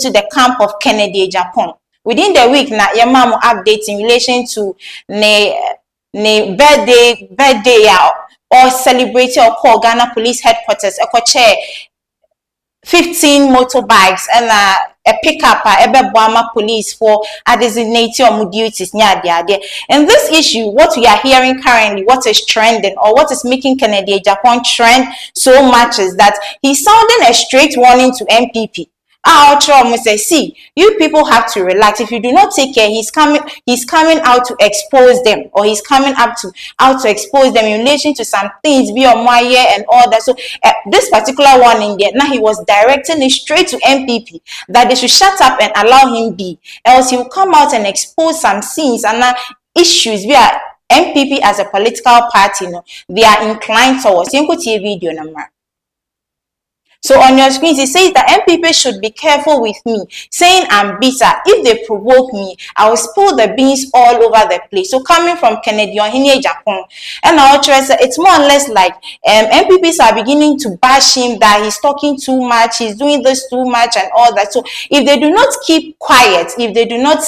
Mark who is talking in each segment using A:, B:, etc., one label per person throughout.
A: to the camp of Kennedy Agyapong. Within the week, na yamamu update in relation to ne birthday or celebrating or call Ghana Police Headquarters. A chair 15 motorbikes and a pickup Bawumia police for a designated or duties near there. And this issue, what we are hearing currently, what is trending or what is making Kennedy Agyapong trend so much is that he's sounding a straight warning to NPP. Our trauma says, see, you people have to relax. If you do not take care, he's coming out to expose them, or he's coming out to expose them in relation to some things, be on my year and all that. So this particular one in there, now he was directing it straight to NPP that they should shut up and allow him be, else he will come out and expose some scenes and issues via NPP as a political party. They are inclined towards. You can see a video number. So on your screens, it says that NPP should be careful with me, saying I'm bitter. If they provoke me, I will spill the beans all over the place. So coming from Kennedy Agyapong, and our choice, it's more or less like NPPs are beginning to bash him that he's talking too much, he's doing this too much and all that. So if they do not keep quiet, if they do not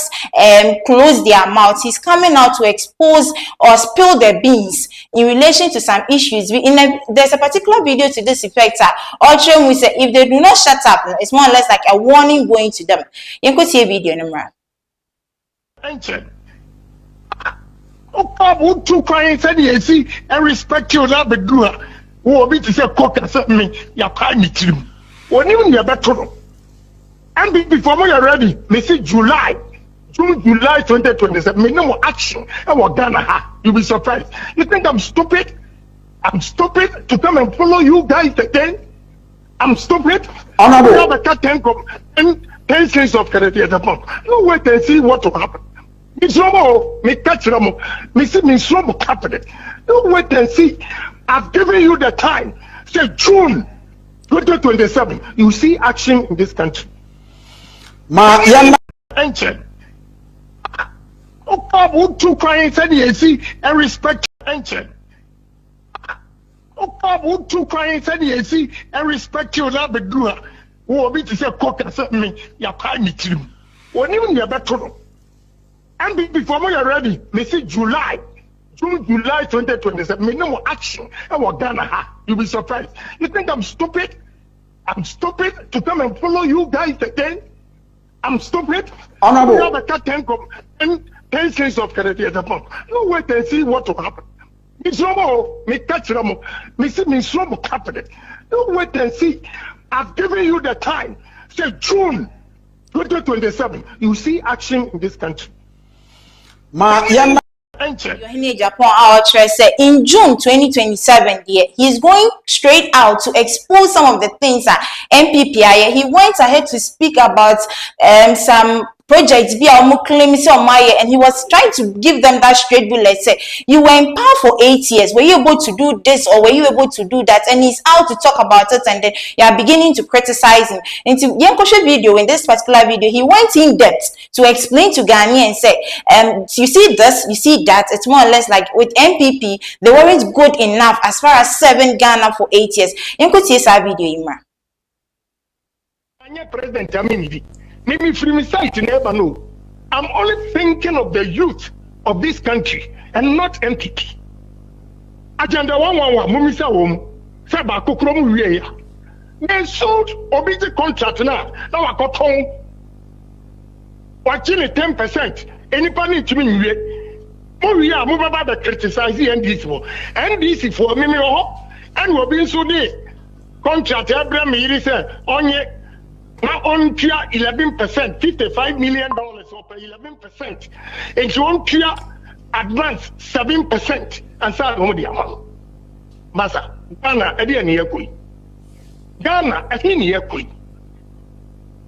A: close their mouths, he's coming out to expose or spill the beans in relation to some issues. There's a particular video to this effect. We say if they do not shut up, it's more or less like a warning going to them. You could see a video number.
B: Two clients said you see and respect you that be good. Who be to say cook and me, ya pay me to them. When even you better. And before we are ready, we see June, July 2027, no more action. And what Ghana, you'll be surprised. You think I'm stupid? I'm stupid to come and follow you guys again? I'm stupid. Honorable. We have a 10 cents of Kennedy Agyapong. No wait and see what will happen. Me catch them. Me see me slow happening. No wait and see. I've given you the time. Say June 2027. You see action in this country. Ancient. Two clients said you see and respect ancient. Two clients said you see and respect you that be good. Who be to say cook and me, ya pay me to them. When even you better. And before we are ready, we see July 2027, no more action. And what Ghana, you'll be surprised. You think I'm stupid? I'm stupid to come and follow you guys again? I'm stupid. Honorable. We have a 10 cents of Kennedy Agyapong. No wait and see what will happen. Me catch them. Me see me slow happening. No wait and see. I've given you the time. Say June 2027. You see action in this country. In
A: June 2027, he's going straight out to expose some of the things that NPP. He went ahead to speak about some projects and he was trying to give them that straight bullet. Say, you were in power for 8 years. Were you able to do this or were you able to do that? And he's out to talk about it, and then you are beginning to criticize him. Into Yankoshe video, in this particular video, he went in depth to explain to Ghanaians and say, you see this, you see that. It's more or less like with NPP, they weren't good enough as far as serving Ghana for 8 years. Yankoshe see that video, Imra.
B: President maybe from my side, you never know. I'm only thinking of the youth of this country and not NPP. Agenda 111, Mumisa Wom, Sabako Krom Ria. They sold obiti contract now. Now I got home. Watching 10%. Anybody to me, Muria, move about the criticizing NDC for me, and we're being so dear. Contract, Abraham, he said, on ye. Now on pure 11%, $55 million or 11%. And you on pure advance 7%. And so on the amount. Masa, Ghana, Ghana,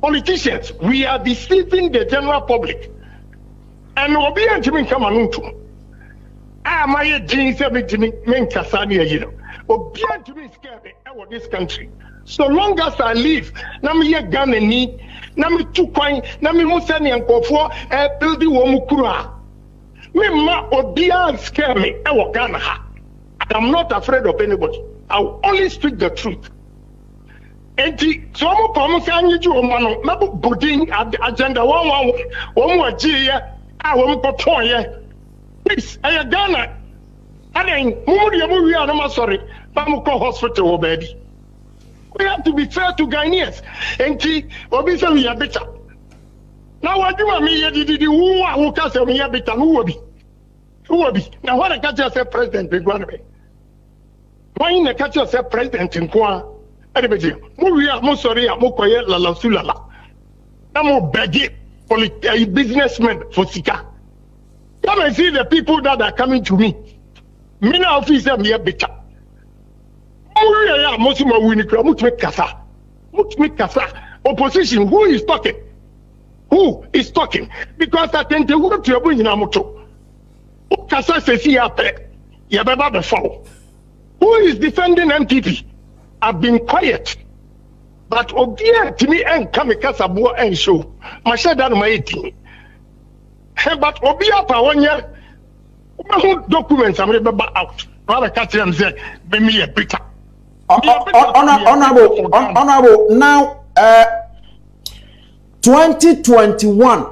B: politicians, we are deceiving the general public. And we'll be entering Kamanuntu. I'm a genius of Menkasani, you know. But be entering this country. So long as I live, Nami Ghana ni, Nami Tukwai, Nami Musani and Kofo, building Womukura. Me ma Odia scare me, Ghana. I'm not afraid of anybody. I will only speak the truth. enti so mo promise anyi ju o ma no na bodin agenda 111 wo mo agie ye a wo mo poton ye please aye Ghana aden mo de mo wi anama sorry ba mo call hospital wo baby. We have to be fair to Ghanaians. Enti obi say we are better. Now what do me ye di who can say me better who will be? Who will be? Now what I catch yourself president be going to be? Why in the catch yourself president in Kwa? Anybody? We are mo sorry mo koye la sulala. Now mo beg businessmen for sika. Come and see the people that are coming to me. Me now officer me better. Opposition, who is talking? Who is talking? Because I think the word to bring in Amoto. Kasa says here, Yababa before. Who is defending NPP? I've been quiet. But Obia to me and Kamikasa Boa and show. My shadow my 18. But Obia Pawanya documents I'm remember out. Rather catch them say, be me a bitter.
C: Honorable, now 2021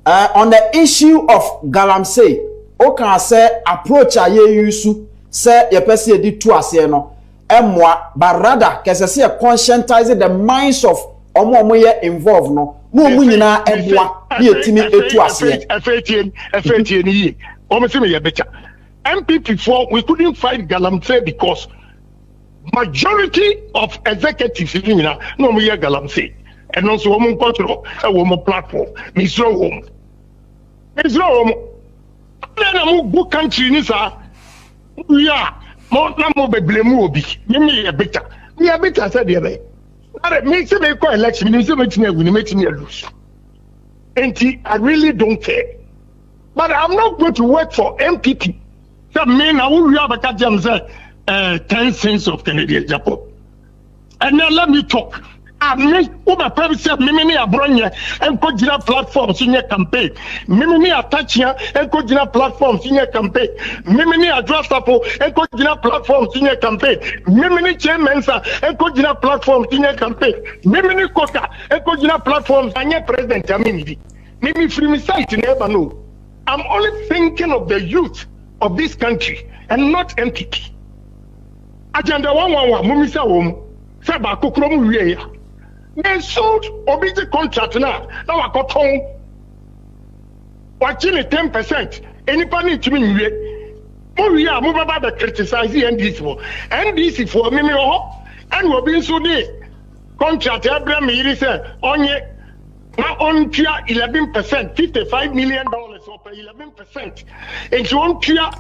C: on the issue of Galamsey, okay, say approach a ye yusu say ye pesi di tu ase no emwa but rather kese say conscientize the minds of omo ye involved no omo nyina emwa bi etimi etu ase
B: afetie ni yi omo se me ye better MPP for we couldn't fight Galamsey because majority of executives in no mo ye Galamsey and also woman control a woman platform Israel home na mo go country ni sa ya mo na mo be blame obi me better said the other me say me call election me say me lose and I really don't care but I'm not going to work for MPP so me na we have a jam say 10 cents of Canadian Japan. And now let me talk. I mean, my private self, Mimi Abronya, and Kojina platforms in your campaign. Mimi Atachia, and Kojina platforms in your campaign. Mimi Adrasapo, and Kojina platforms in your campaign. Mimi Chairmansa, and Kojina platforms in your campaign. Mimi Koka, and Kojina platforms, and your president, Jamini. Mimi free site in Ebano. I'm only thinking of the youth of this country and not NPP. Agenda 111 mumisa wom se ba kokoro mu wie ya they sold obiji contract na wakoton wachi ni 10% enipa ni timi nwie mo wie a mo baba be criticize NDC for mimi ho and obi nso dey contract Abraham yiri se onye na ontua 11% $55 million or 11% and you ontua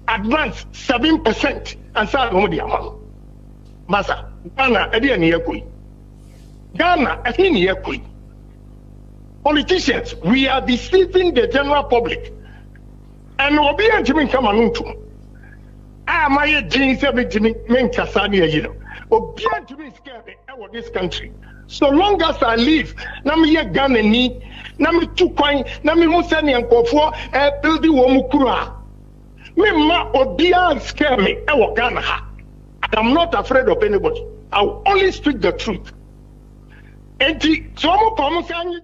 B: advance 7% and say no dey amount masa Ghana edi ene yakoi Ghana eni yakoi politicians we are deceiving the general public and obi antimi come anuntum my din say betimi menkasa na yiro obi antimi scare me e this country so long as I live na me ye Ghana ni na me tu kwan na me hu se ne nkofo build wo mu kura me ma obian scare me e wo Ghana ha I'm not afraid of anybody. I will only speak the truth. Enti so mo promise anyi.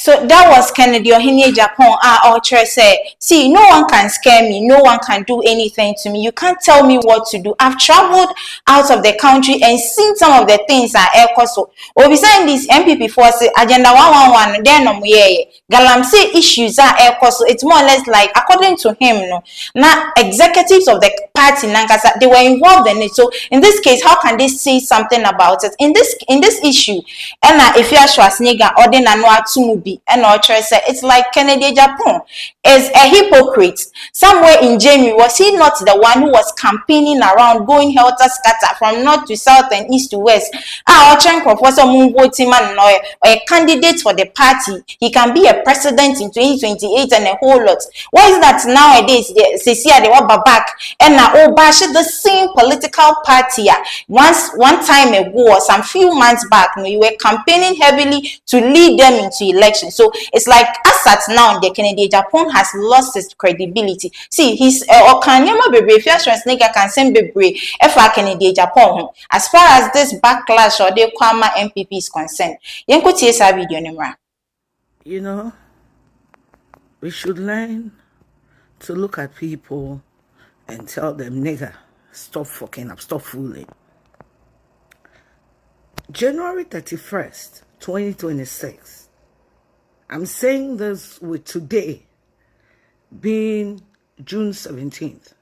A: So that was Kennedy Ohinie Agyapong. Ultra said, see, no one can scare me. No one can do anything to me. You can't tell me what to do. I've traveled out of the country and seen some of the things that are so. Or beside this MPP force agenda 111, then Galamsey issues are so. It's more or less like, according to him, no, now executives of the party, they were involved in it. So in this case, how can they say something about it? In this issue, and if you are Sh0cking or then and Ultra said it's like Kennedy Agyapong is a hypocrite. Somewhere in January, was he not the one who was campaigning around, going helter scatter from north to south and east to west? Ultra Professor Mumbotiman or a candidate for the party, he can be a president in 2028 and a whole lot. Why is that nowadays they see they want back and now bash the same political party? One time ago or some few months back, you were campaigning heavily to lead them into election. election. So it's like as at now, the Kennedy Agyapong has lost its credibility. See, he's or Kanyama Bebre, Fair nigga can send Bebre, F. Kennedy Agyapong. As far as this backlash or the Kwama NPP is concerned, Yenko TSA video number.
D: You know, we should learn to look at people and tell them, nigga, stop fucking up, stop fooling. January 31st, 2026. I'm saying this with today being June 17th.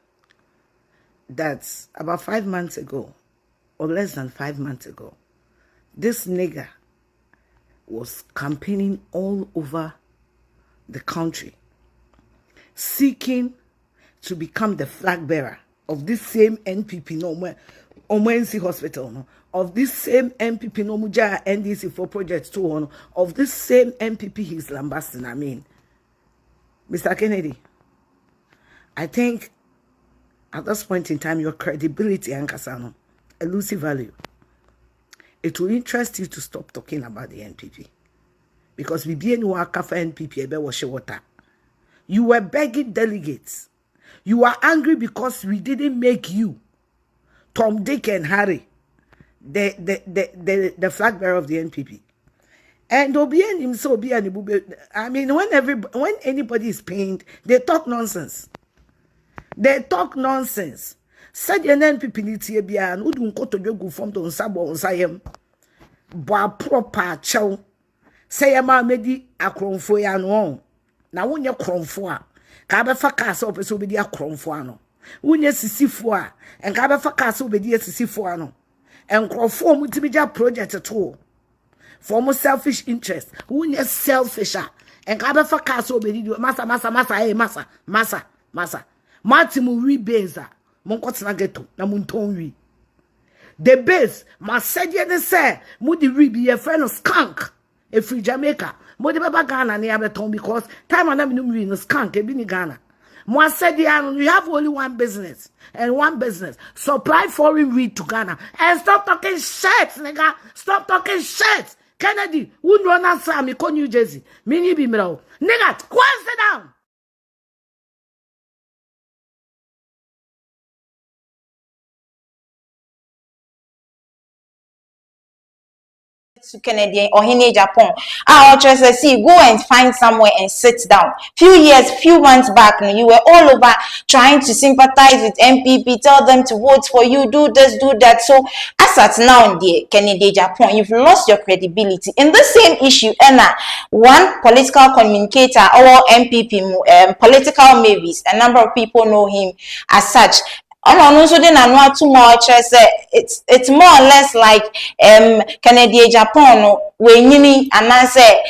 D: That's about 5 months ago, or less than 5 months ago. This nigga was campaigning all over the country, seeking to become the flag bearer of this same NPP NC hospital, no, of this same NPP no muja NDC for project 2, no, of this same NPP his lambasting. I mean, Mr. Kennedy, I think at this point in time your credibility and Kasano elusive value. It will interest you to stop talking about the NPP, because we be anyone for NPP ebe wash water. You were begging delegates. You are angry because we didn't make you Tom, Dick, and Harry the flag bearer of the NPP. And I mean, when anybody is pained, they talk nonsense. They talk nonsense. Said the NPP needs to be an udun to jogu from to sabo on sayem. Boa proper chow. Say ma medi akronfo ya no. Na wonye kronfo a. Ka be fa ka so peso be di akronfo ano. Wonye sisifo a. En ka be fa ka so be di sisifo ano. En krofo mu tibija project to. For more selfish interest. Wonye selfish a. En ka be fa ka so be di masa. Matimu wi beza. Monkotna geto na muntonwi. The base, my said ye say, Moody Ribi, your friend of skunk, a free Jamaica. Moody Baba Ghana near Beton because time and I'm in a skunk, a bini Ghana. Moi said, you have only one business, and one business. Supply foreign weed to Ghana. And stop talking shit, nigga. Stop talking shit. Kennedy, who run outside me, call New Jersey. Mini be me, nigga, go and sit down.
A: To Kennedy or in Japan. Our just see go and find somewhere and sit down. Few months back, you were all over trying to sympathize with NPP, tell them to vote for you, do this, do that. So as at now, dear Kennedy Japan, you've lost your credibility in the same issue. And one political communicator or NPP political mavis, a number of people know him as such. Also then I too much. It's more or less like Kennedy Agyapong when and I say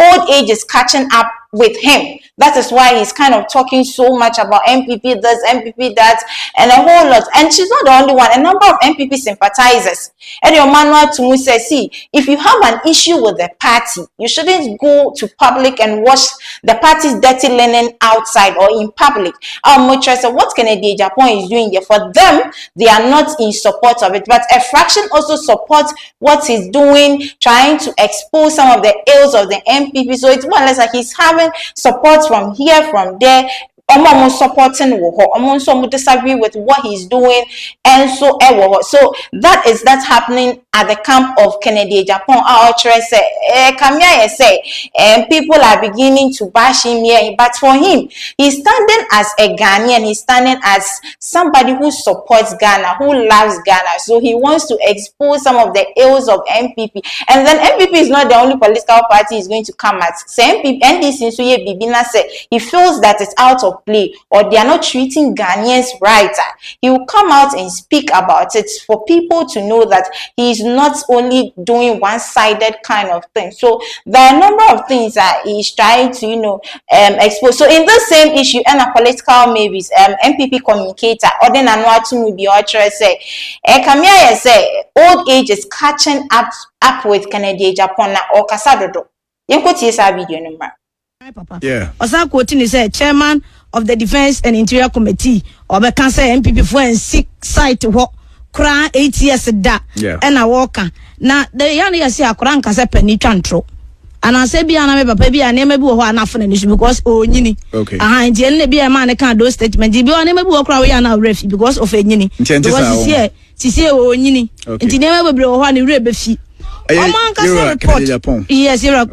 A: old age is catching up with him. That is why he's kind of talking so much about NPP this, NPP that, and a whole lot. And she's not the only one. A number of NPP sympathizers. And your manual to me says, see, if you have an issue with the party, you shouldn't go to public and wash the party's dirty linen outside or in public. Much I said, what Kennedy Agyapong is doing here for them, they are not in support of it. But a fraction also supports what he's doing, trying to expose some of the ills of the NPP. So it's more or less like he's having support from here, from there. Almost supporting almost some disagree with what he's doing, and so that's happening at the camp of Kennedy Agyapong. And people are beginning to bash him here, but for him, he's standing as a Ghanaian, he's standing as somebody who supports Ghana, who loves Ghana. So he wants to expose some of the ills of NPP, and then NPP is not the only political party he's going to come at. So NDC he feels that it's out of play or they are not treating Ghanaians right. He will come out and speak about it for people to know that he is not only doing one-sided kind of thing. So there are a number of things that he's trying to expose. So in the same issue, and a political maybes NPP communicator or then Anuatu be say Kamia say old age is catching up with Kennedy Agyapong or Kasadodo. Video number.
E: Yeah. Osan Kotini said chairman of the Defense and Interior Committee or the cancer NPP for and sick site what cry 8 years da and a walker. Now the young year say a crank as a penny chantro. and I say be an papa be an maybe who are not for because oh nyini.
F: Okay.
E: And the be a man can't do statement. The be on maybe walk away and now refi because of a nyini. Because she say oh nyini. And the name of bro one rebefi.
F: Agyapong.
E: Yes, you're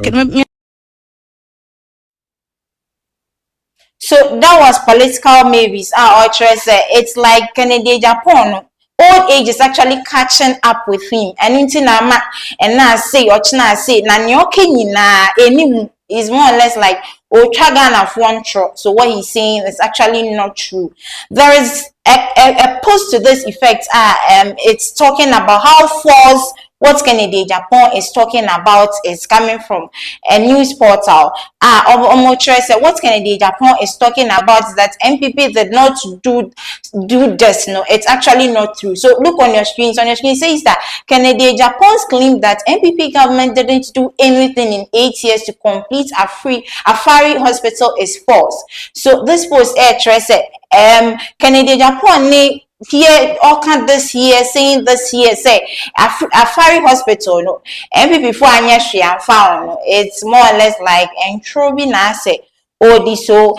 A: So that was political maybes. It's like Kennedy Agyapong. Old age is actually catching up with him. And into na and now say or china say na Sh0cking na any is more or less like Ochagan of one truck. So what he's saying is actually not true. There is a post to this effect. It's talking about how false what Kennedy Agyapong is talking about is coming from a news portal. What Kennedy Agyapong is talking about is that NPP did not do this. No, it's actually not true. So look on your screens. On your screen says that Kennedy Agyapong's claim that NPP government didn't do anything in 8 years to complete Afari hospital is false. So this post Kennedy Agyapong here all kind this year saying this year say Afari hospital no NPP for anya found no, it's more or less like entrobi na say so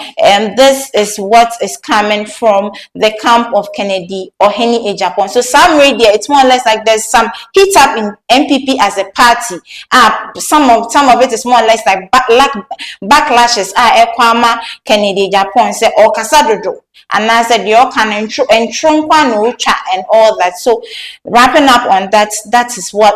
A: this is what is coming from the camp of Kennedy or Henny Agyapong. So some media, it's more or less like there's some heat up in NPP as a party. Some of it is more or less like backlashes. Ekwama Kennedy Agyapong say or Kasadodo. And I said you can and all that. So wrapping up on that, that is what